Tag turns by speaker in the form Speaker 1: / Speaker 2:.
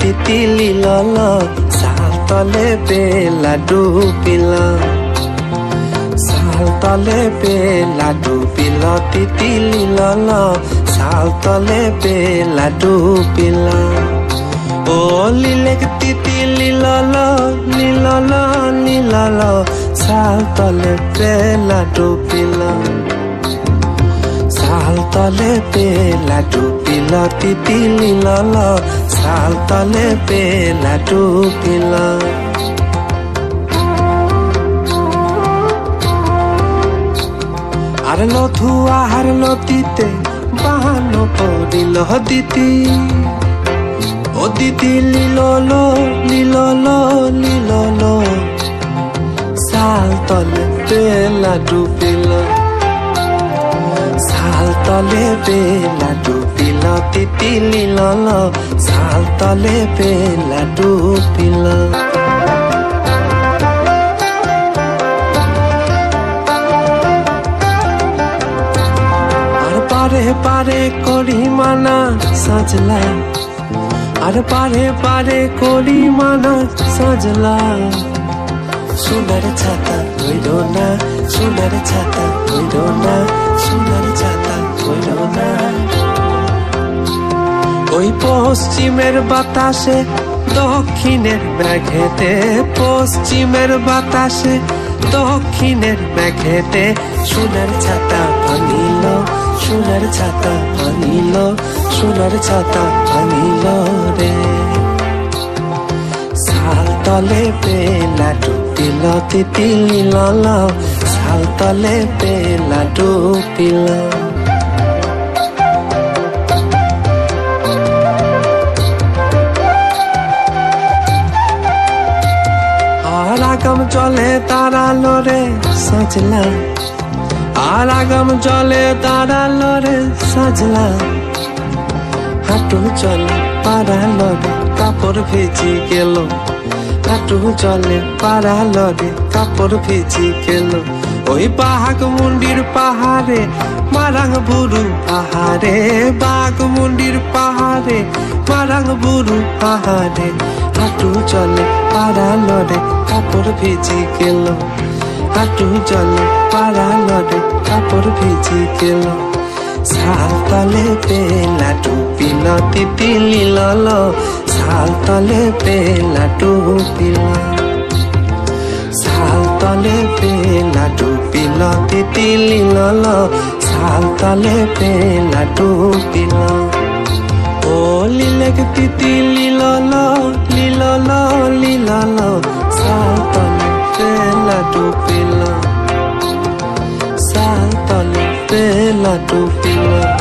Speaker 1: तितिली लल साल तले बेला डुबिला साल तले बेला डुबिला तितिली लल साल तले बेला डुबिला ओ लिलेक तितिली लल नीलल नीलल साल तले बेला डुबिला साल तले बेला डुबिला तितिली लल साल तले बेला डुबिला हारलो धुआ हारलो तीते बाहानो पड़िलो दिती ओ दिती लीलो लीलो साल तले बेला डुबिला साल तले बेला डुबिला तितिली लल साल तले बेला डुबिला पारे पारे कोरी माना सजला अरे पारे पारे कोरी माना सजला सुनर छाता धोइरो ना सुनर छाता धोइरो ना सुनर छाता धोइरो ना ওই পশ্চিমের বাতাসে দক্ষিণের মেঘেতে পশ্চিমের বাতাসে দক্ষিণের মেঘেতে সোনার ছাতা ভাঙিল সোনার ছাতা ভাঙিল সোনার ছাতা ভাঙিল রে সাল তলে বেলা ডুবিল তিতিলি লল সাল তলে বেলা ডুবিল आगम चले तारा लोरे सजला আর আগাম চলে তারা লরে সাজলা হাঁটু চলে পাড়া লরে কাপড় ভিজি গেল হাঁটু চলে পাড়া লরে কাপড় ভিজি গেল ওই বাঘ মুন্ডির পাহাড়ে মারাং বুরু পাহাড়ে বাঘ মুন্ডির পাহাড়ে মারাং বুরু পাহাড়ে হাঁটু চলে পাড়া লরে কাপড় ভিজি গেল হাঁটু চলে পাড়া লড়ে কাপড় ভিজি গেল সাল তলে বেলা ডুবিল তিতিলি লল সাল তলে বেলা ডুবিল সাল তলে বেলা ডুবিল তিতিলি লল সাল তলে বেলা ডুবিল ও লিলেক তিতিলি লল লীলল লীলল সাল তলে বেলা ডুবিলা সাল তলে বেলা ডুবিলা